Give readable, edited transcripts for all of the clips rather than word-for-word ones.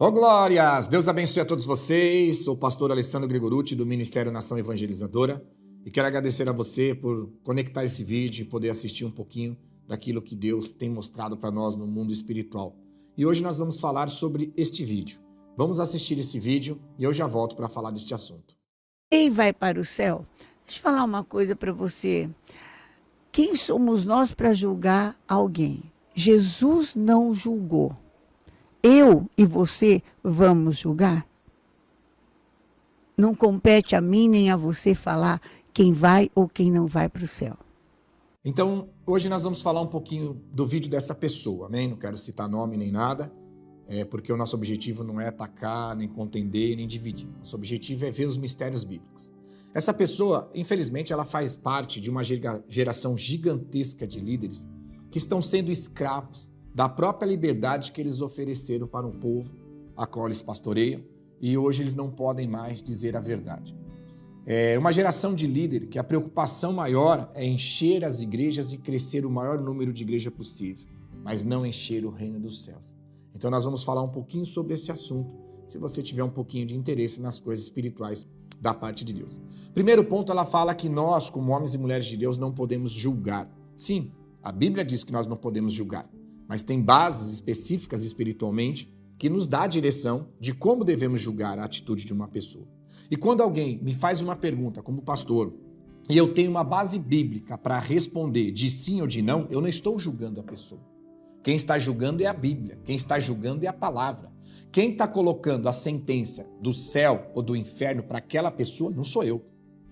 Ô glórias! Deus abençoe a todos vocês. Sou o pastor Alessandro Gregorucci do Ministério Nação Evangelizadora e quero agradecer a você por conectar esse vídeo e poder assistir um pouquinho daquilo que Deus tem mostrado para nós no mundo espiritual. E hoje nós vamos falar sobre este vídeo. Vamos assistir esse vídeo e eu já volto para falar deste assunto. Quem vai para o céu? Deixa eu falar uma coisa para você. Quem somos nós para julgar alguém? Jesus não julgou. Eu e você vamos julgar? Não compete a mim nem a você falar quem vai ou quem não vai para o céu. Então, hoje nós vamos falar um pouquinho do vídeo dessa pessoa, amém? Não quero citar nome nem nada, porque o nosso objetivo não é atacar, nem contender, nem dividir. Nosso objetivo é ver os mistérios bíblicos. Essa pessoa, infelizmente, ela faz parte de uma geração gigantesca de líderes que estão sendo escravos da própria liberdade que eles ofereceram para um povo a qual eles pastoreiam, e hoje eles não podem mais dizer a verdade. É uma geração de líder que a preocupação maior é encher as igrejas e crescer o maior número de igreja possível, mas não encher o reino dos céus. Então nós vamos falar um pouquinho sobre esse assunto, se você tiver um pouquinho de interesse nas coisas espirituais da parte de Deus. Primeiro ponto, ela fala que nós, como homens e mulheres de Deus, não podemos julgar. Sim, a Bíblia diz que nós não podemos julgar, mas tem bases específicas espiritualmente que nos dá a direção de como devemos julgar a atitude de uma pessoa. E quando alguém me faz uma pergunta como pastor e eu tenho uma base bíblica para responder de sim ou de não, eu não estou julgando a pessoa. Quem está julgando é a Bíblia, quem está julgando é a palavra. Quem está colocando a sentença do céu ou do inferno para aquela pessoa não sou eu,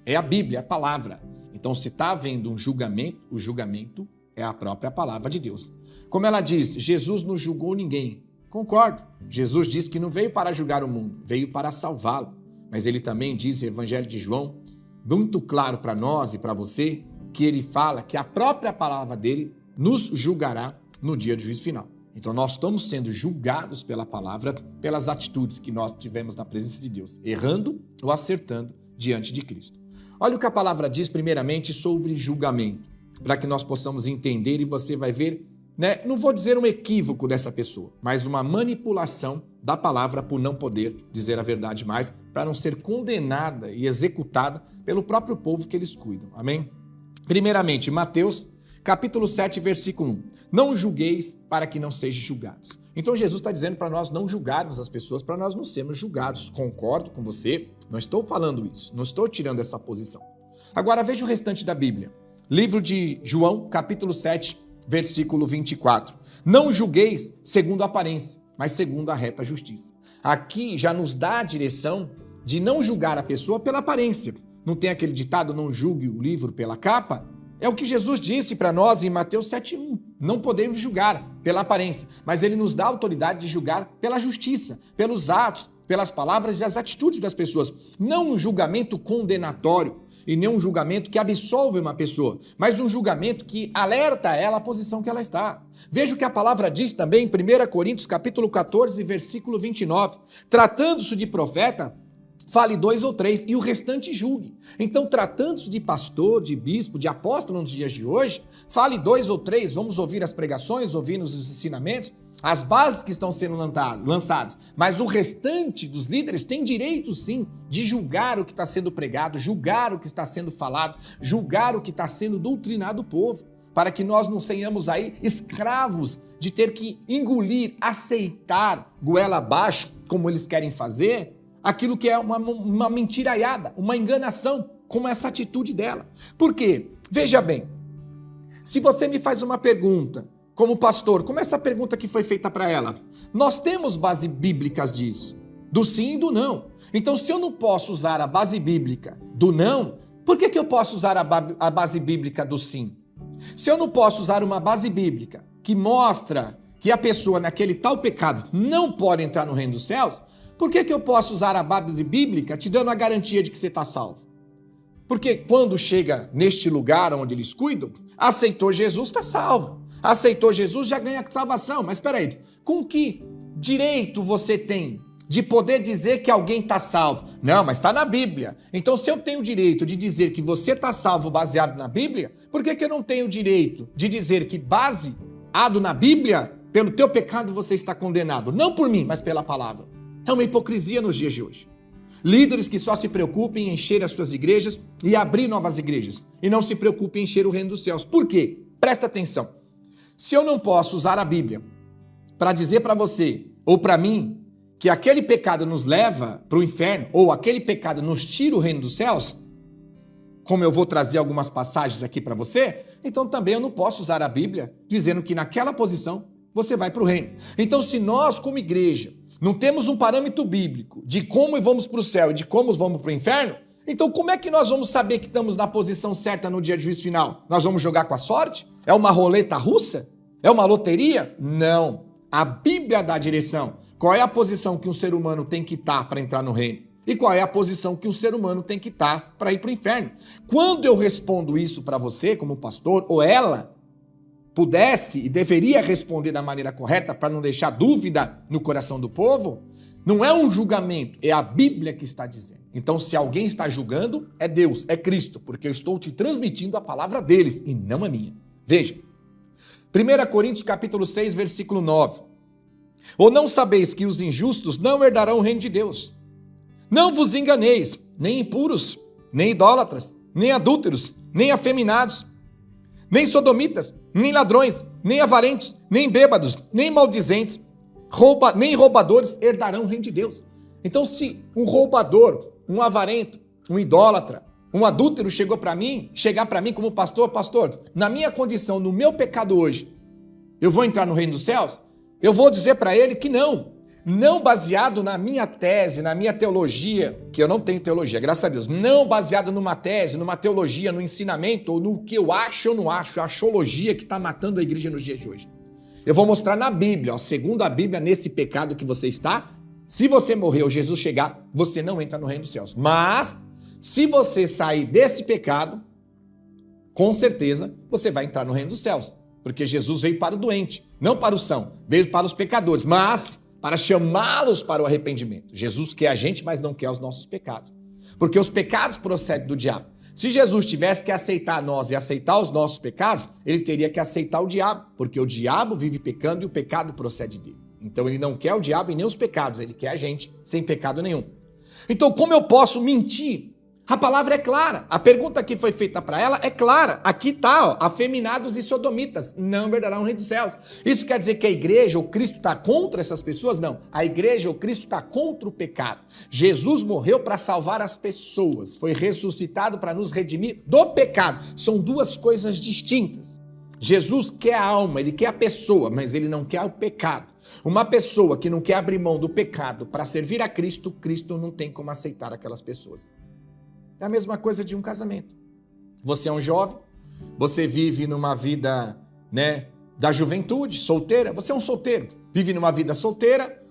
é a Bíblia, é a palavra. Então se está havendo um julgamento, o julgamento é a própria palavra de Deus. Como ela diz, Jesus não julgou ninguém. Concordo. Jesus disse que não veio para julgar o mundo, veio para salvá-lo. Mas ele também diz, no Evangelho de João, muito claro para nós e para você, que ele fala que a própria palavra dele nos julgará no dia do juízo final. Então nós estamos sendo julgados pela palavra, pelas atitudes que nós tivemos na presença de Deus, errando ou acertando diante de Cristo. Olha o que a palavra diz primeiramente sobre julgamento, para que nós possamos entender e você vai ver, não vou dizer um equívoco dessa pessoa, mas uma manipulação da palavra por não poder dizer a verdade mais, para não ser condenada e executada pelo próprio povo que eles cuidam. Amém? Primeiramente, Mateus, capítulo 7, versículo 1. Não julgueis para que não sejam julgados. Então Jesus está dizendo para nós não julgarmos as pessoas, para nós não sermos julgados. Concordo com você, não estou falando isso, não estou tirando essa posição. Agora veja o restante da Bíblia. Livro de João, capítulo 7, versículo 24. Não julgueis segundo a aparência, mas segundo a reta justiça. Aqui já nos dá a direção de não julgar a pessoa pela aparência. Não tem aquele ditado, não julgue o livro pela capa? É o que Jesus disse para nós em Mateus 7,1. Não podemos julgar pela aparência, mas ele nos dá a autoridade de julgar pela justiça, pelos atos, pelas palavras e as atitudes das pessoas. Não um julgamento condenatório e nem um julgamento que absolve uma pessoa, mas um julgamento que alerta ela à posição que ela está. Veja o que a palavra diz também em 1 Coríntios capítulo 14, versículo 29. Tratando-se de profeta, fale 2 ou 3 e o restante julgue. Então, tratando-se de pastor, de bispo, de apóstolo nos dias de hoje, fale 2 ou 3, vamos ouvir as pregações, ouvir os ensinamentos, as bases que estão sendo lançadas, mas o restante dos líderes tem direito sim de julgar o que está sendo pregado, julgar o que está sendo falado, julgar o que está sendo doutrinado o povo, para que nós não sejamos aí escravos de ter que engolir, aceitar, goela abaixo, como eles querem fazer, aquilo que é uma mentiraiada, uma enganação, como essa atitude dela. Por quê? Veja bem, se você me faz uma pergunta, como pastor, como essa pergunta que foi feita para ela, nós temos bases bíblicas disso, do sim e do não. Então, se eu não posso usar a base bíblica do não, por que eu posso usar a base bíblica do sim? Se eu não posso usar uma base bíblica que mostra que a pessoa naquele tal pecado não pode entrar no reino dos céus, por que eu posso usar a base bíblica te dando a garantia de que você está salvo? Porque quando chega neste lugar onde eles cuidam, aceitou Jesus, está salvo. Aceitou Jesus, já ganha salvação. Mas espera aí, com que direito você tem de poder dizer que alguém está salvo? Não, mas está na Bíblia. Então, se eu tenho o direito de dizer que você está salvo baseado na Bíblia, por que eu não tenho o direito de dizer que baseado na Bíblia, pelo teu pecado você está condenado? Não por mim, mas pela palavra. É uma hipocrisia nos dias de hoje. Líderes que só se preocupem em encher as suas igrejas e abrir novas igrejas, e não se preocupem em encher o reino dos céus. Por quê? Presta atenção. Se eu não posso usar a Bíblia para dizer para você ou para mim que aquele pecado nos leva para o inferno ou aquele pecado nos tira o reino dos céus, como eu vou trazer algumas passagens aqui para você, então também eu não posso usar a Bíblia dizendo que naquela posição você vai para o reino. Então, se nós, como igreja, não temos um parâmetro bíblico de como vamos para o céu e de como vamos para o inferno, então como é que nós vamos saber que estamos na posição certa no dia de juízo final? Nós vamos jogar com a sorte? É uma roleta russa? É uma loteria? Não. A Bíblia dá a direção. Qual é a posição que um ser humano tem que estar para entrar no reino? E qual é a posição que um ser humano tem que estar para ir para o inferno? Quando eu respondo isso para você, como pastor, ou ela pudesse e deveria responder da maneira correta para não deixar dúvida no coração do povo, não é um julgamento, é a Bíblia que está dizendo. Então, se alguém está julgando, é Deus, é Cristo, porque eu estou te transmitindo a palavra deles e não a minha. Veja, 1 Coríntios capítulo 6, versículo 9. Ou não sabeis que os injustos não herdarão o reino de Deus? Não vos enganeis, nem impuros, nem idólatras, nem adúlteros, nem afeminados, nem sodomitas, nem ladrões, nem avarentos, nem bêbados, nem maldizentes, nem roubadores herdarão o reino de Deus. Então, se um roubador, um avarento, um idólatra, um adúltero chegar para mim como pastor, na minha condição, no meu pecado hoje, eu vou entrar no reino dos céus? Eu vou dizer para ele que não. Não baseado na minha tese, na minha teologia, que eu não tenho teologia, graças a Deus. Não baseado numa tese, numa teologia, no ensinamento, ou no que eu acho ou não acho, a axologia que está matando a igreja nos dias de hoje. Eu vou mostrar na Bíblia, ó, segundo a Bíblia, nesse pecado que você está, se você morrer ou Jesus chegar, você não entra no reino dos céus. Mas, se você sair desse pecado, com certeza você vai entrar no reino dos céus. Porque Jesus veio para o doente, não para o são, veio para os pecadores, mas para chamá-los para o arrependimento. Jesus quer a gente, mas não quer os nossos pecados. Porque os pecados procedem do diabo. Se Jesus tivesse que aceitar nós e aceitar os nossos pecados, ele teria que aceitar o diabo, porque o diabo vive pecando e o pecado procede dele. Então ele não quer o diabo e nem os pecados, ele quer a gente sem pecado nenhum. Então como eu posso mentir? A palavra é clara. A pergunta que foi feita para ela é clara. Aqui está, afeminados e sodomitas não herdarão o reino dos céus. Isso quer dizer que a igreja ou Cristo está contra essas pessoas? Não. A igreja ou Cristo está contra o pecado. Jesus morreu para salvar as pessoas. Foi ressuscitado para nos redimir do pecado. São duas coisas distintas. Jesus quer a alma, ele quer a pessoa, mas ele não quer o pecado. Uma pessoa que não quer abrir mão do pecado para servir a Cristo, Cristo não tem como aceitar aquelas pessoas. É a mesma coisa de um casamento. Você é um jovem, você vive numa vida, da juventude, solteira. Você é um solteiro, vive numa vida solteira,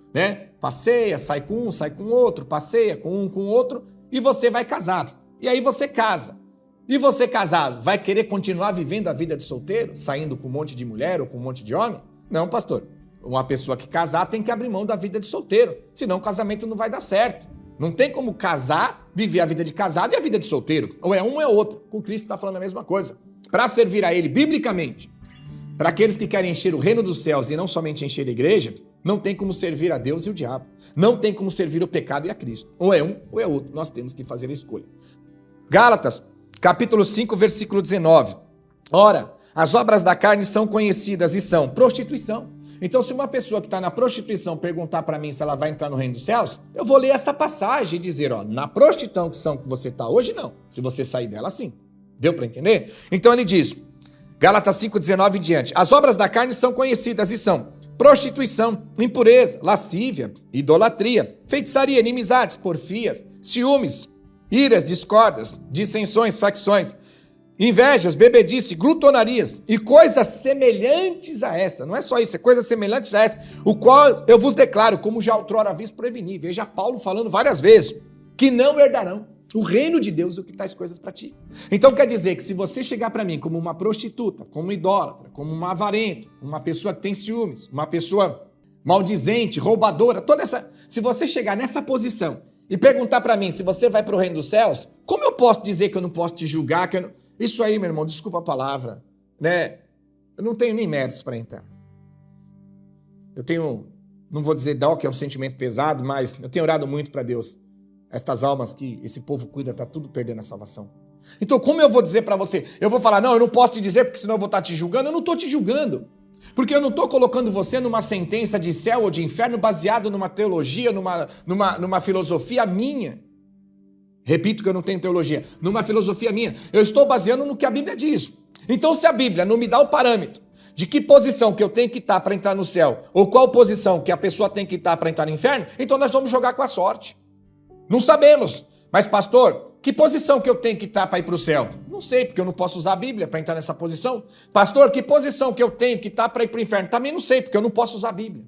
passeia, sai com um, sai com outro, passeia com um, com outro, e você vai casado. E aí você casa. E você casado, vai querer continuar vivendo a vida de solteiro, saindo com um monte de mulher ou com um monte de homem? Não, pastor. Uma pessoa que casar tem que abrir mão da vida de solteiro, senão o casamento não vai dar certo. Não tem como casar, viver a vida de casado e a vida de solteiro. Ou é um ou é outro. Com Cristo está falando a mesma coisa. Para servir a ele biblicamente, para aqueles que querem encher o reino dos céus e não somente encher a igreja, não tem como servir a Deus e o diabo. Não tem como servir o pecado e a Cristo. Ou é um ou é outro. Nós temos que fazer a escolha. Gálatas, capítulo 5, versículo 19. Ora, as obras da carne são conhecidas e são prostituição. Então, se uma pessoa que está na prostituição perguntar para mim se ela vai entrar no reino dos céus, eu vou ler essa passagem e dizer, na prostituição que você está hoje, não. Se você sair dela, sim. Deu para entender? Então ele diz, Gálatas 5,19 em diante, as obras da carne são conhecidas e são prostituição, impureza, lascívia, idolatria, feitiçaria, inimizades, porfias, ciúmes, iras, discórdias, dissensões, facções, invejas, bebedice, glutonarias e coisas semelhantes a essa. Não é só isso, é coisas semelhantes a essa, o qual eu vos declaro, como já outrora vos preveni. Veja Paulo falando várias vezes, que não herdarão o reino de Deus e o que tais coisas para ti. Então quer dizer que se você chegar para mim como uma prostituta, como idólatra, como um avarento, uma pessoa que tem ciúmes, uma pessoa maldizente, roubadora, se você chegar nessa posição e perguntar para mim se você vai para o reino dos céus, como eu posso dizer que eu não posso te julgar, Isso aí, meu irmão, desculpa a palavra, Eu não tenho nem méritos para entrar. Eu tenho não vou dizer dó, que é um sentimento pesado, mas eu tenho orado muito para Deus. Estas almas que esse povo cuida, está tudo perdendo a salvação. Então, como eu vou dizer para você? Eu vou falar, não, eu não posso te dizer, porque senão eu vou estar te julgando. Eu não estou te julgando. Porque eu não estou colocando você numa sentença de céu ou de inferno baseado numa teologia, numa filosofia minha. Repito que eu não tenho teologia. Numa filosofia minha. Eu estou baseando no que a Bíblia diz. Então, se a Bíblia não me dá o parâmetro de que posição que eu tenho que estar para entrar no céu, ou qual posição que a pessoa tem que estar para entrar no inferno, então nós vamos jogar com a sorte. Não sabemos. Mas, pastor, que posição que eu tenho que estar para ir para o céu? Não sei, porque eu não posso usar a Bíblia para entrar nessa posição. Pastor, que posição que eu tenho que estar para ir para o inferno? Também não sei, porque eu não posso usar a Bíblia.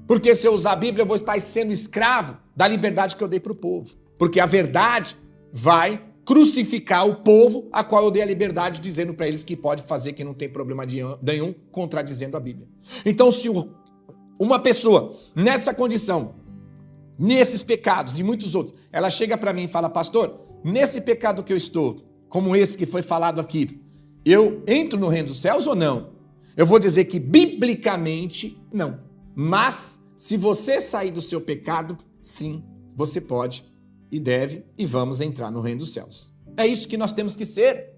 Porque se eu usar a Bíblia, eu vou estar sendo escravo da liberdade que eu dei para o povo. Porque a verdade vai crucificar o povo a qual eu dei a liberdade, dizendo para eles que pode fazer, que não tem problema nenhum, contradizendo a Bíblia. Então, se uma pessoa nessa condição, nesses pecados e muitos outros, ela chega para mim e fala, pastor, nesse pecado que eu estou, como esse que foi falado aqui, eu entro no reino dos céus ou não? Eu vou dizer que biblicamente não. Mas se você sair do seu pecado, sim, você pode e deve e vamos entrar no reino dos céus. É isso que nós temos que ser.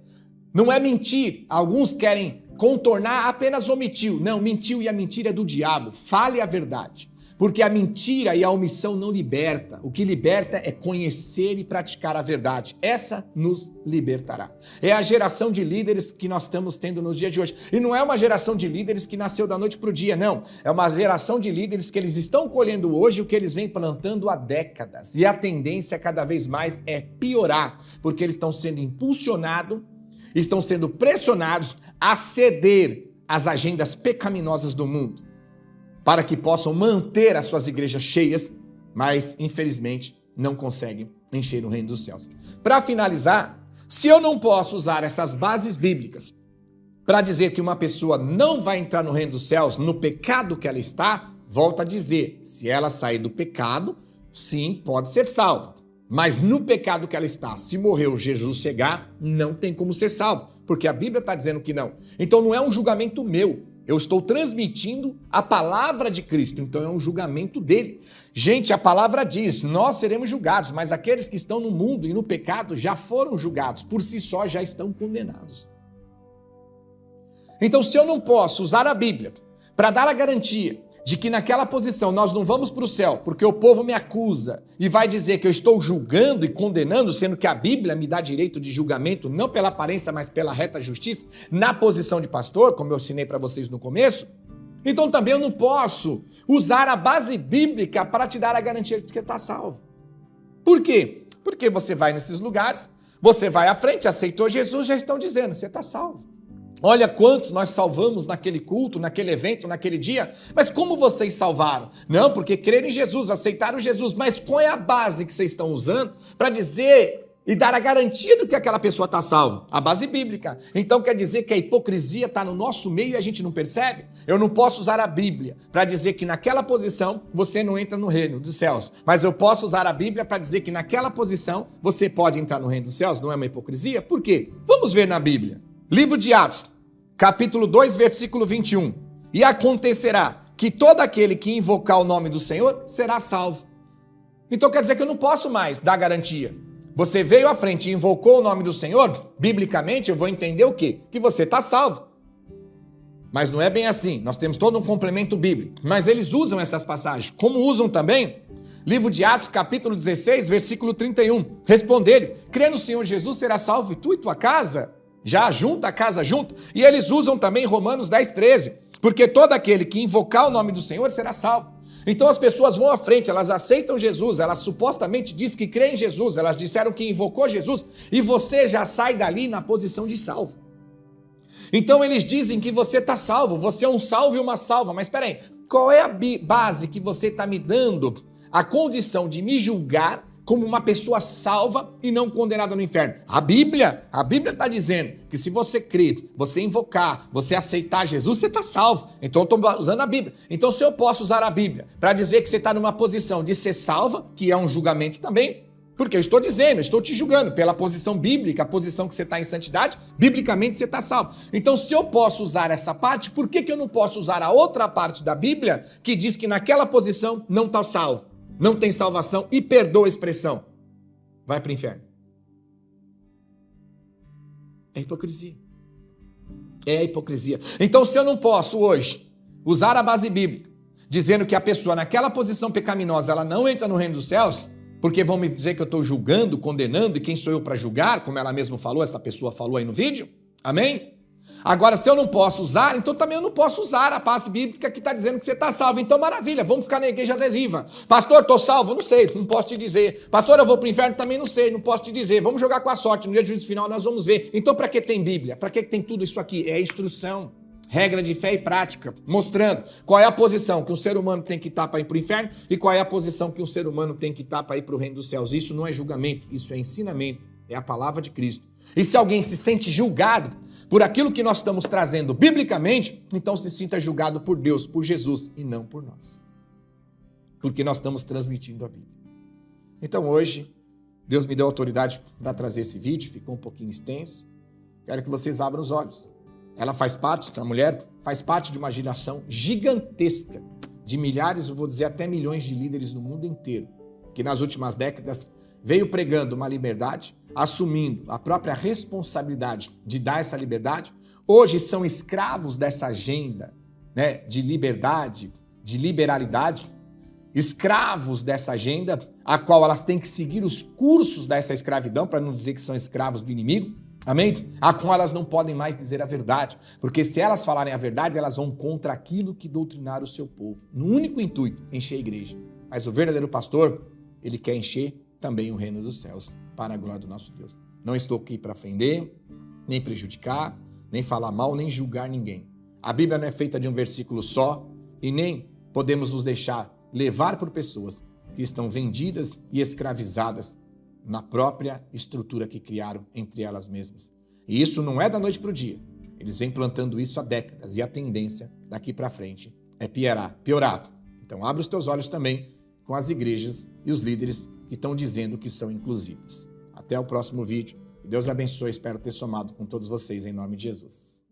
Não é mentir. Alguns querem contornar, apenas omitiu. Não, mentiu e a mentira é do diabo. Fale a verdade. Porque a mentira e a omissão não liberta. O que liberta é conhecer e praticar a verdade. Essa nos libertará. É a geração de líderes que nós estamos tendo nos dias de hoje. E não é uma geração de líderes que nasceu da noite para o dia, não. É uma geração de líderes que eles estão colhendo hoje o que eles vêm plantando há décadas. E a tendência cada vez mais é piorar. Porque eles estão sendo impulsionados, estão sendo pressionados a ceder às agendas pecaminosas do mundo, para que possam manter as suas igrejas cheias, mas, infelizmente, não conseguem encher o reino dos céus. Para finalizar, se eu não posso usar essas bases bíblicas para dizer que uma pessoa não vai entrar no reino dos céus no pecado que ela está, volto a dizer, se ela sair do pecado, sim, pode ser salva. Mas no pecado que ela está, se morrer ou Jesus chegar, não tem como ser salvo, porque a Bíblia está dizendo que não. Então não é um julgamento meu. Eu estou transmitindo a palavra de Cristo, então é um julgamento dele. Gente, a palavra diz, nós seremos julgados, mas aqueles que estão no mundo e no pecado já foram julgados, por si só já estão condenados. Então, se eu não posso usar a Bíblia para dar a garantia de que naquela posição nós não vamos para o céu, porque o povo me acusa e vai dizer que eu estou julgando e condenando, sendo que a Bíblia me dá direito de julgamento, não pela aparência, mas pela reta justiça, na posição de pastor, como eu ensinei para vocês no começo, então também eu não posso usar a base bíblica para te dar a garantia de que está salvo. Por quê? Porque você vai nesses lugares, você vai à frente, aceitou Jesus, já estão dizendo, você está salvo. Olha quantos nós salvamos naquele culto, naquele evento, naquele dia. Mas como vocês salvaram? Não, porque creram em Jesus, aceitaram Jesus. Mas qual é a base que vocês estão usando para dizer e dar a garantia do que aquela pessoa está salva? A base bíblica. Então quer dizer que a hipocrisia está no nosso meio e a gente não percebe? Eu não posso usar a Bíblia para dizer que naquela posição você não entra no reino dos céus. Mas eu posso usar a Bíblia para dizer que naquela posição você pode entrar no reino dos céus. Não é uma hipocrisia? Por quê? Vamos ver na Bíblia. Livro de Atos, capítulo 2, versículo 21. E acontecerá que todo aquele que invocar o nome do Senhor será salvo. Então quer dizer que eu não posso mais dar garantia. Você veio à frente e invocou o nome do Senhor, biblicamente eu vou entender o quê? Que você está salvo. Mas não é bem assim, nós temos todo um complemento bíblico. Mas eles usam essas passagens, como usam também livro de Atos, capítulo 16, versículo 31. Responderam, crê no Senhor Jesus, será salvo e tu e tua casa. Já junta a casa junto. E eles usam também Romanos 10, 13. Porque todo aquele que invocar o nome do Senhor será salvo. Então as pessoas vão à frente, elas aceitam Jesus, elas supostamente dizem que creem em Jesus, elas disseram que invocou Jesus, e você já sai dali na posição de salvo. Então eles dizem que você está salvo, você é um salvo e uma salva. Mas espera aí, qual é a base que você está me dando a condição de me julgar como uma pessoa salva e não condenada no inferno? A Bíblia está dizendo que se você crer, você invocar, você aceitar Jesus, você está salvo. Então eu estou usando a Bíblia. Então se eu posso usar a Bíblia para dizer que você está numa posição de ser salva, que é um julgamento também, Porque eu estou dizendo, eu estou te julgando pela posição bíblica, a posição que você está em santidade, biblicamente você está salvo. Então, se eu posso usar essa parte, por que eu não posso usar a outra parte da Bíblia que diz que naquela posição não está salvo, não tem salvação e perdoa a expressão? Vai para o inferno. É hipocrisia. É hipocrisia. Então, se eu não posso hoje usar a base bíblica, dizendo que a pessoa naquela posição pecaminosa, ela não entra no reino dos céus, porque vão me dizer que eu estou julgando, condenando, e quem sou eu para julgar, como ela mesma falou, essa pessoa falou aí no vídeo, amém? Agora, se eu não posso usar, então também eu não posso usar a base bíblica que está dizendo que você está salvo. Então, maravilha, vamos ficar na igreja adesiva. Pastor, estou salvo? Não sei, não posso te dizer. Pastor, eu vou para o inferno? Também não sei, não posso te dizer. Vamos jogar com a sorte, no dia do juízo final nós vamos ver. Então, para que tem Bíblia? Para que tem tudo isso aqui? É instrução. Regra de fé e prática, mostrando qual é a posição que um ser humano tem que estar para ir para o inferno e qual é a posição que um ser humano tem que estar para ir para o reino dos céus. Isso não é julgamento, isso é ensinamento, é a palavra de Cristo. E se alguém se sente julgado por aquilo que nós estamos trazendo biblicamente, então se sinta julgado por Deus, por Jesus e não por nós. Porque nós estamos transmitindo a Bíblia. Então hoje, Deus me deu autoridade para trazer esse vídeo, ficou um pouquinho extenso. Quero que vocês abram os olhos. Ela faz parte, essa mulher faz parte de uma geração gigantesca de milhares, eu vou dizer até milhões de líderes no mundo inteiro, que nas últimas décadas veio pregando uma liberdade, assumindo a própria responsabilidade de dar essa liberdade. Hoje são escravos dessa agenda, né, de liberdade, de liberalidade, escravos dessa agenda, a qual elas têm que seguir os cursos dessa escravidão, para não dizer que são escravos do inimigo. Amém? A qual elas não podem mais dizer a verdade, porque se elas falarem a verdade, elas vão contra aquilo que doutrinaram o seu povo. No único intuito, encher a igreja. Mas o verdadeiro pastor, ele quer encher também o reino dos céus, para a glória do nosso Deus. Não estou aqui para ofender, nem prejudicar, nem falar mal, nem julgar ninguém. A Bíblia não é feita de um versículo só, e nem podemos nos deixar levar por pessoas que estão vendidas e escravizadas na própria estrutura que criaram entre elas mesmas. E isso não é da noite para o dia. Eles vêm plantando isso há décadas e a tendência daqui para frente é piorar. Então abre os teus olhos também com as igrejas e os líderes que estão dizendo que são inclusivos. Até o próximo vídeo. Que Deus abençoe. Espero ter somado com todos vocês em nome de Jesus.